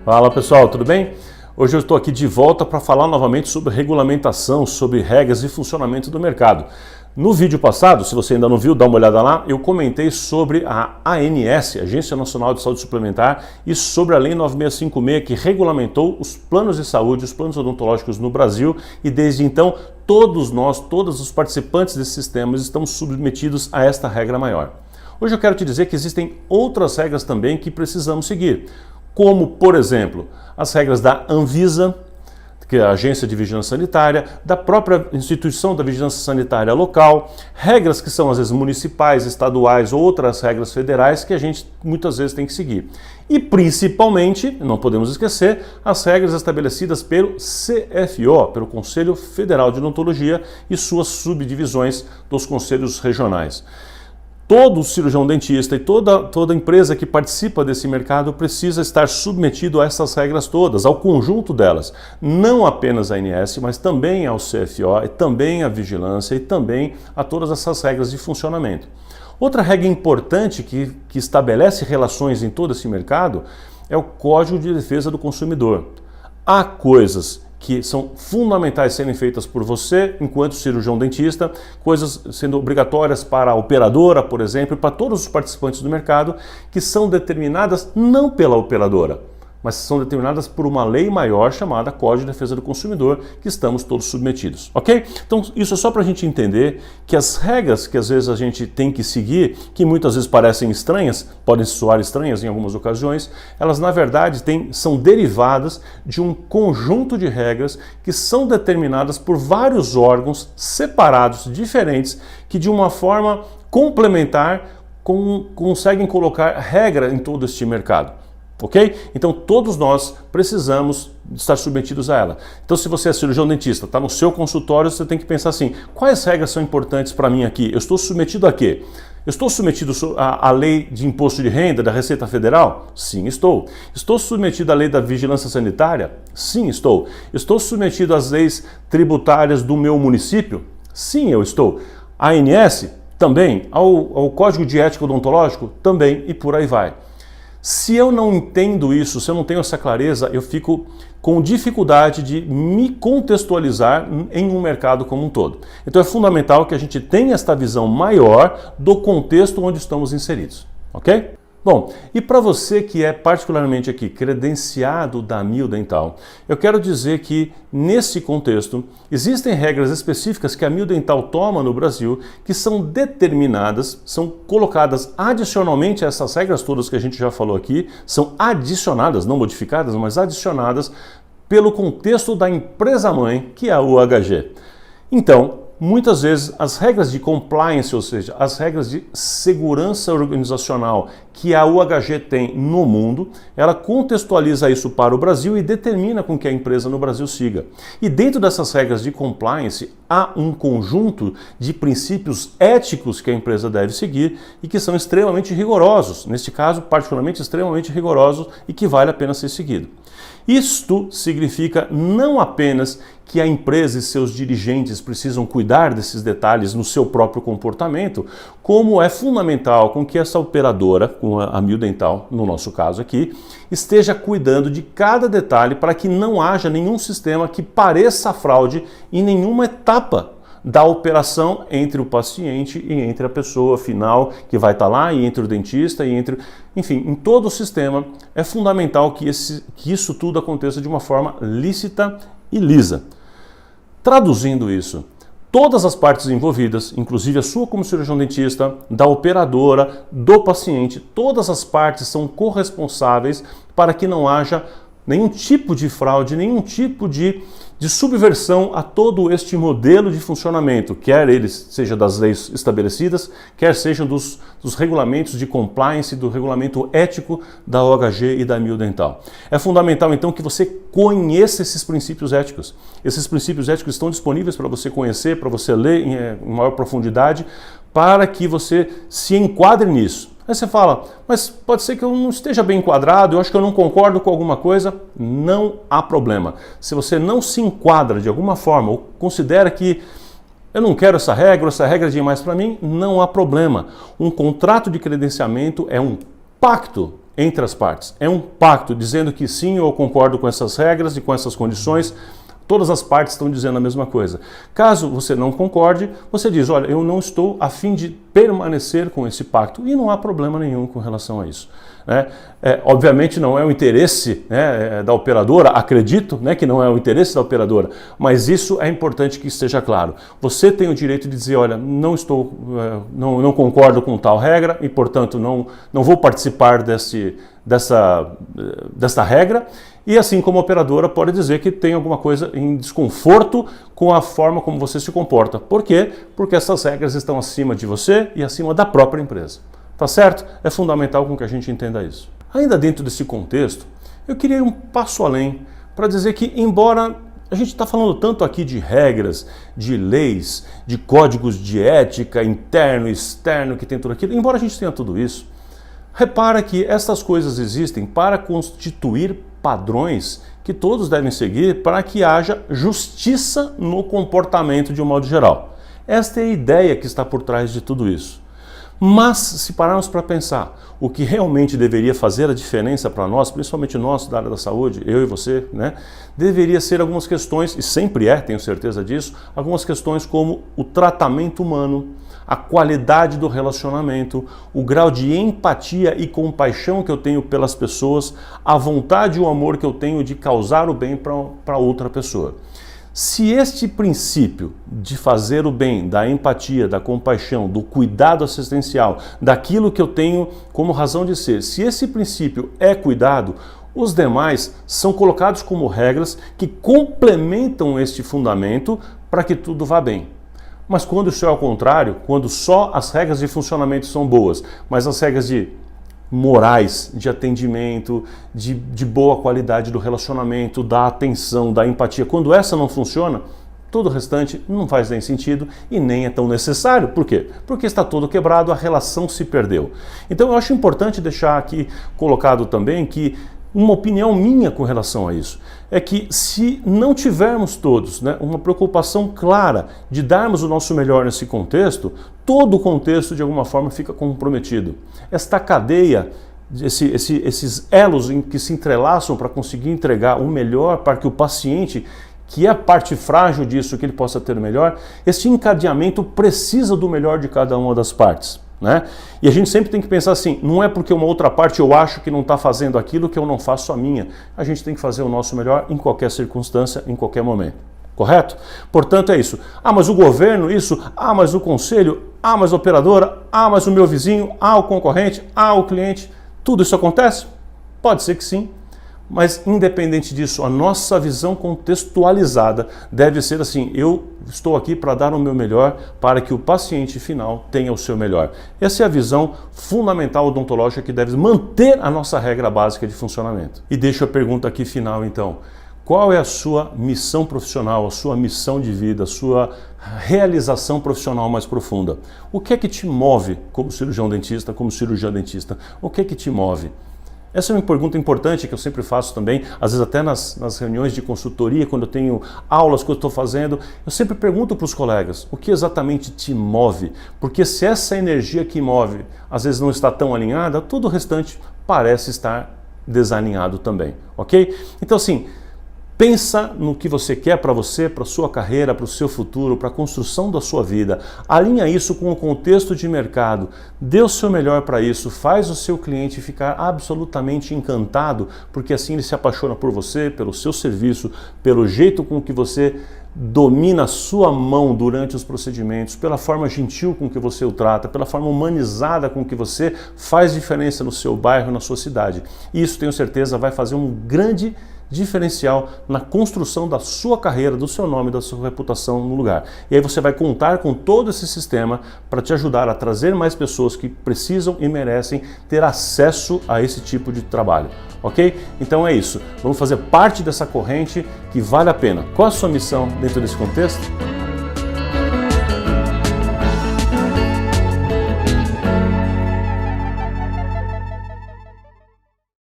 Fala pessoal, tudo bem? Hoje eu estou aqui de volta para falar novamente sobre regulamentação, sobre regras e funcionamento do mercado. No vídeo passado, se você ainda não viu, dá uma olhada lá, eu comentei sobre a ANS, Agência Nacional de Saúde Suplementar, e sobre a Lei 9656, que regulamentou os planos de saúde, os planos odontológicos no Brasil, e desde então todos nós, todos os participantes desses sistemas estamos submetidos a esta regra maior. Hoje eu quero te dizer que existem outras regras também que precisamos seguir, como, por exemplo, as regras da Anvisa, que é a Agência de Vigilância Sanitária, da própria instituição da vigilância sanitária local, regras que são às vezes municipais, estaduais ou outras regras federais que a gente muitas vezes tem que seguir. E principalmente, não podemos esquecer, as regras estabelecidas pelo CFO, pelo Conselho Federal de Odontologia e suas subdivisões dos conselhos regionais. Todo cirurgião dentista e toda empresa que participa desse mercado precisa estar submetido a essas regras todas, ao conjunto delas. Não apenas a ANS, mas também ao CFO, e também à vigilância e também a todas essas regras de funcionamento. Outra regra importante que estabelece relações em todo esse mercado é o Código de Defesa do Consumidor. Há coisas que são fundamentais serem feitas por você, enquanto cirurgião dentista, coisas sendo obrigatórias para a operadora, por exemplo, e para todos os participantes do mercado, que são determinadas não pela operadora, mas são determinadas por uma lei maior chamada Código de Defesa do Consumidor, que estamos todos submetidos, ok? Então isso é só para a gente entender que as regras que às vezes a gente tem que seguir, que muitas vezes parecem estranhas, podem soar estranhas em algumas ocasiões, elas na verdade são derivadas de um conjunto de regras que são determinadas por vários órgãos separados, diferentes, que de uma forma complementar conseguem colocar regra em todo este mercado. Ok? Então todos nós precisamos estar submetidos a ela. Então se você é cirurgião dentista, está no seu consultório, você tem que pensar assim, quais regras são importantes para mim aqui? Eu estou submetido a quê? Eu estou submetido à lei de imposto de renda da Receita Federal? Sim, estou. Estou submetido à lei da vigilância sanitária? Sim, estou. Estou submetido às leis tributárias do meu município? Sim, eu estou. A ANS? Também. Ao Código de Ética Odontológico? Também. E por aí vai. Se eu não entendo isso, se eu não tenho essa clareza, eu fico com dificuldade de me contextualizar em um mercado como um todo. Então é fundamental que a gente tenha esta visão maior do contexto onde estamos inseridos, ok? Bom, e para você que é particularmente aqui credenciado da Amil Dental, eu quero dizer que nesse contexto existem regras específicas que a Amil Dental toma no Brasil que são determinadas, são colocadas adicionalmente a essas regras todas que a gente já falou aqui, são adicionadas, não modificadas, mas adicionadas pelo contexto da empresa-mãe, que é a UHG. Então, muitas vezes as regras de compliance, ou seja, as regras de segurança organizacional que a UHG tem no mundo, ela contextualiza isso para o Brasil e determina com que a empresa no Brasil siga. E dentro dessas regras de compliance há um conjunto de princípios éticos que a empresa deve seguir e que são extremamente rigorosos, neste caso particularmente extremamente rigorosos e que vale a pena ser seguido. Isto significa não apenas que a empresa e seus dirigentes precisam cuidar desses detalhes no seu próprio comportamento, como é fundamental com que essa operadora, com a Amil Dental, no nosso caso aqui, esteja cuidando de cada detalhe para que não haja nenhum sistema que pareça fraude em nenhuma etapa da operação entre o paciente e entre a pessoa final que vai estar lá, e entre o dentista, e entre... Enfim, em todo o sistema é fundamental que isso tudo aconteça de uma forma lícita e lisa. Traduzindo isso, todas as partes envolvidas, inclusive a sua como cirurgião dentista, da operadora, do paciente, todas as partes são corresponsáveis para que não haja nenhum tipo de fraude, nenhum tipo de subversão a todo este modelo de funcionamento, quer ele seja das leis estabelecidas, quer sejam dos regulamentos de compliance, do regulamento ético da OHG e da Amil Dental. É fundamental então que você conheça esses princípios éticos. Esses princípios éticos estão disponíveis para você conhecer, para você ler em maior profundidade, para que você se enquadre nisso. Aí você fala, mas pode ser que eu não esteja bem enquadrado, eu acho que eu não concordo com alguma coisa. Não há problema. Se você não se enquadra de alguma forma ou considera que eu não quero essa regra é demais para mim, não há problema. Um contrato de credenciamento é um pacto entre as partes. É um pacto dizendo que sim, eu concordo com essas regras e com essas condições. Todas as partes estão dizendo a mesma coisa. Caso você não concorde, você diz, olha, eu não estou a fim de permanecer com esse pacto. E não há problema nenhum com relação a isso. Né? Obviamente não é o interesse, né, da operadora, acredito, né, que não é o interesse da operadora, mas isso é importante que esteja claro. Você tem o direito de dizer, olha, não concordo com tal regra e, portanto, não vou participar dessa regra. E assim como a operadora pode dizer que tem alguma coisa em desconforto com a forma como você se comporta. Por quê? Porque essas regras estão acima de você e acima da própria empresa. Tá certo? É fundamental com que a gente entenda isso. Ainda dentro desse contexto, eu queria ir um passo além para dizer que, embora a gente está falando tanto aqui de regras, de leis, de códigos de ética interno e externo, que tem tudo aquilo, embora a gente tenha tudo isso, repara que essas coisas existem para constituir padrões que todos devem seguir para que haja justiça no comportamento de um modo geral. Esta é a ideia que está por trás de tudo isso. Mas, se pararmos para pensar, o que realmente deveria fazer a diferença para nós, principalmente nós da área da saúde, eu e você, né, deveria ser algumas questões, e sempre tenho certeza disso, algumas questões como o tratamento humano, a qualidade do relacionamento, o grau de empatia e compaixão que eu tenho pelas pessoas, a vontade e o amor que eu tenho de causar o bem para outra pessoa. Se este princípio de fazer o bem, da empatia, da compaixão, do cuidado assistencial, daquilo que eu tenho como razão de ser, se esse princípio é cuidado, os demais são colocados como regras que complementam este fundamento para que tudo vá bem. Mas quando isso é ao contrário, quando só as regras de funcionamento são boas, mas as regras de morais, de atendimento, de boa qualidade do relacionamento, da atenção, da empatia, quando essa não funciona, todo o restante não faz nem sentido e nem é tão necessário. Por quê? Porque está todo quebrado, a relação se perdeu. Então eu acho importante deixar aqui colocado também que uma opinião minha com relação a isso é que se não tivermos todos, né, uma preocupação clara de darmos o nosso melhor nesse contexto, todo o contexto de alguma forma fica comprometido. Esta cadeia, esses elos em que se entrelaçam para conseguir entregar o melhor para que o paciente, que é a parte frágil disso, que ele possa ter o melhor, esse encadeamento precisa do melhor de cada uma das partes. Né? E a gente sempre tem que pensar assim, não é porque uma outra parte eu acho que não está fazendo aquilo que eu não faço a minha. A gente tem que fazer o nosso melhor em qualquer circunstância, em qualquer momento. Correto? Portanto é isso. Ah, mas o governo isso, ah, mas o conselho, ah, mas a operadora, ah, mas o meu vizinho, ah, o concorrente, ah, o cliente. Tudo isso acontece? Pode ser que sim. Mas, independente disso, a nossa visão contextualizada deve ser assim, eu estou aqui para dar o meu melhor para que o paciente final tenha o seu melhor. Essa é a visão fundamental odontológica que deve manter a nossa regra básica de funcionamento. E deixo a pergunta aqui final, então. Qual é a sua missão profissional, a sua missão de vida, a sua realização profissional mais profunda? O que é que te move como cirurgião dentista, como cirurgião dentista? O que é que te move? Essa é uma pergunta importante que eu sempre faço também, às vezes até nas reuniões de consultoria, quando eu tenho aulas que eu estou fazendo, eu sempre pergunto para os colegas, o que exatamente te move? Porque se essa energia que move, às vezes não está tão alinhada, todo o restante parece estar desalinhado também, ok? Então assim, pensa no que você quer para você, para a sua carreira, para o seu futuro, para a construção da sua vida. Alinha isso com o contexto de mercado. Dê o seu melhor para isso. Faz o seu cliente ficar absolutamente encantado, porque assim ele se apaixona por você, pelo seu serviço, pelo jeito com que você domina a sua mão durante os procedimentos, pela forma gentil com que você o trata, pela forma humanizada com que você faz diferença no seu bairro, na sua cidade. E isso, tenho certeza, vai fazer um grande diferencial na construção da sua carreira, do seu nome, da sua reputação no lugar. E aí você vai contar com todo esse sistema para te ajudar a trazer mais pessoas que precisam e merecem ter acesso a esse tipo de trabalho, ok? Então é isso. Vamos fazer parte dessa corrente que vale a pena. Qual a sua missão dentro desse contexto?